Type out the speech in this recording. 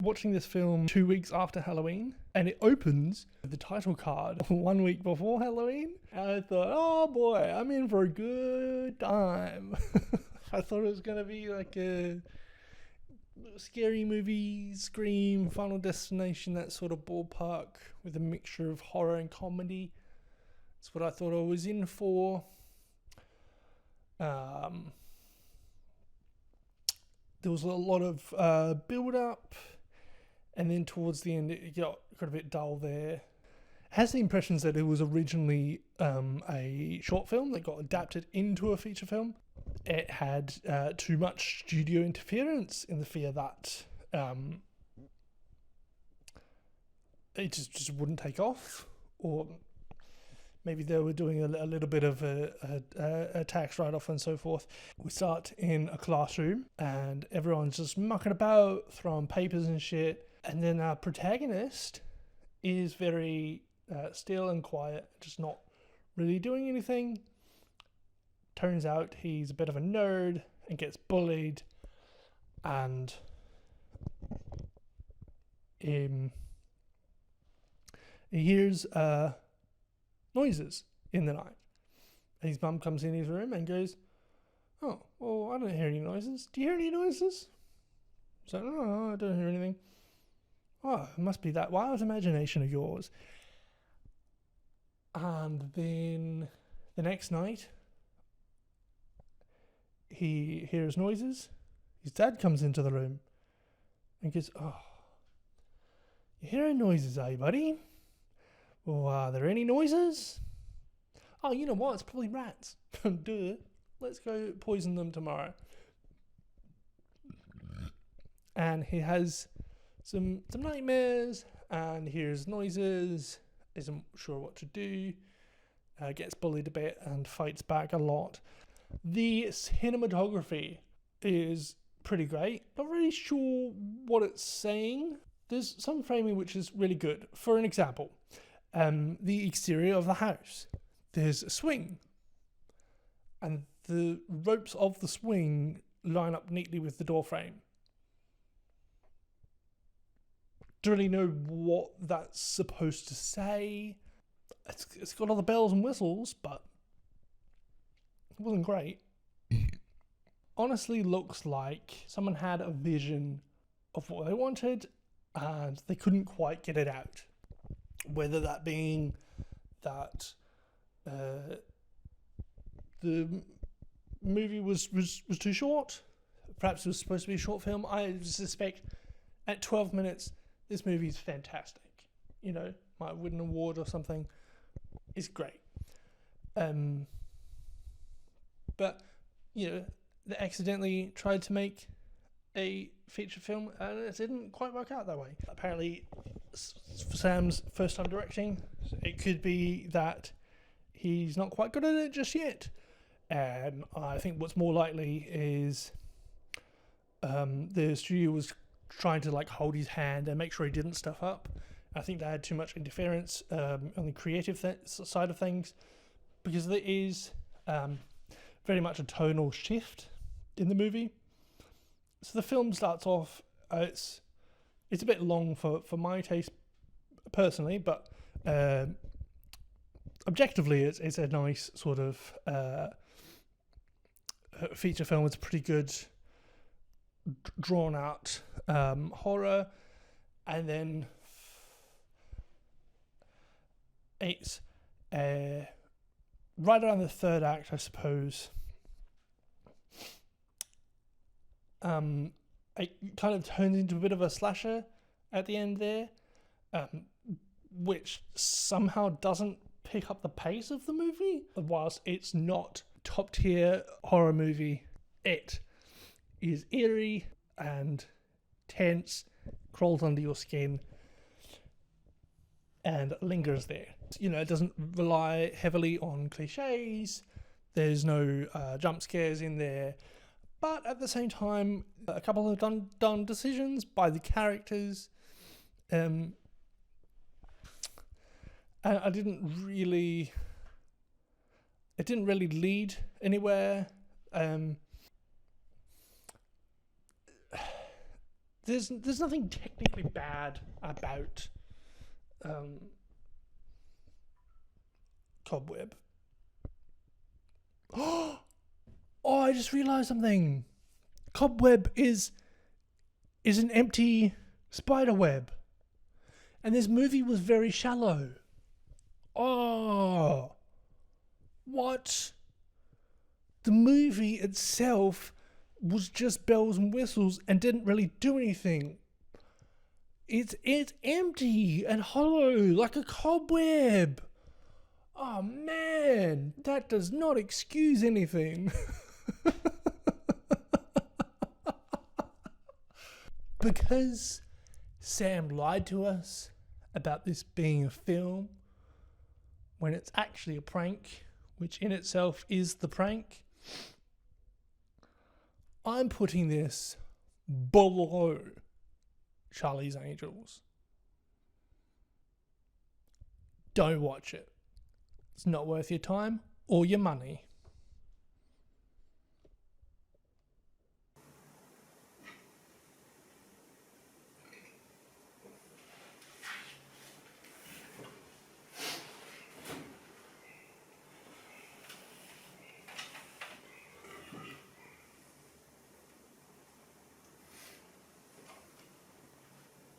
watching this film 2 weeks after Halloween, and it opens with the title card 1 week before Halloween. And I thought, oh boy, I'm in for a good time. I thought it was going to be like a scary movie, Scream, Final Destination, that sort of ballpark with a mixture of horror and comedy. That's what I thought I was in for. There was a lot of build-up, and then towards the end it got a bit dull there. It has the impressions that it was originally a short film that got adapted into a feature film. It had too much studio interference, in the fear that it just wouldn't take off, or maybe they were doing a little bit of a tax write-off and so forth. We start in a classroom and everyone's just mucking about, throwing papers and shit. And then our protagonist is very still and quiet, just not really doing anything. Turns out he's a bit of a nerd and gets bullied, and he hears noises in the night. His mum comes in his room and goes, oh, well, I don't hear any noises. Do you hear any noises? So, no, I don't hear anything. Oh, it must be that wild imagination of yours. And then the next night, he hears noises. His dad comes into the room and goes, oh, you hearing noises, eh, buddy? Well, are there any noises? Oh, you know what? It's probably rats. Duh. Let's go poison them tomorrow. And he has some nightmares and hears noises, isn't sure what to do, gets bullied a bit and fights back a lot. The cinematography is pretty great. Not really sure what it's saying. There's some framing which is really good. For an example, the exterior of the house. There's a swing, and the ropes of the swing line up neatly with the door frame. Don't really know what that's supposed to say. It's got all the bells and whistles, but it wasn't great. Honestly, looks like someone had a vision of what they wanted, and they couldn't quite get it out. Whether that being that the movie was too short, perhaps it was supposed to be a short film. I suspect at 12 minutes, this movie is fantastic. You know, might win an award or something. It's great. But, you know, they accidentally tried to make a feature film and it didn't quite work out that way. Apparently, for Sam's first time directing, it could be that he's not quite good at it just yet. And I think what's more likely is the studio was trying to like hold his hand and make sure he didn't stuff up. I think they had too much interference on the creative side of things, because there is very much a tonal shift in the movie. So the film starts off, it's a bit long for my taste personally, but objectively it's a nice sort of feature film. It's pretty good drawn out horror, and then it's right around the third act, I suppose. It kind of turns into a bit of a slasher at the end there, which somehow doesn't pick up the pace of the movie. Whilst it's not top tier horror movie, it is eerie and tense, crawls under your skin, and lingers there. You know, it doesn't rely heavily on cliches. There's no jump scares in there. But at the same time, a couple of dumb decisions by the characters. And it didn't really lead anywhere. There's there's nothing technically bad about Cobweb. Oh, I just realised something. Cobweb is an empty spider web, and this movie was very shallow. Oh, what? The movie itself was just bells and whistles and didn't really do anything. It's empty and hollow like a cobweb. Oh man, that does not excuse anything. Because Sam lied to us about this being a film when it's actually a prank, which in itself is the prank, I'm putting this below Charlie's Angels. Don't watch it. It's not worth your time or your money.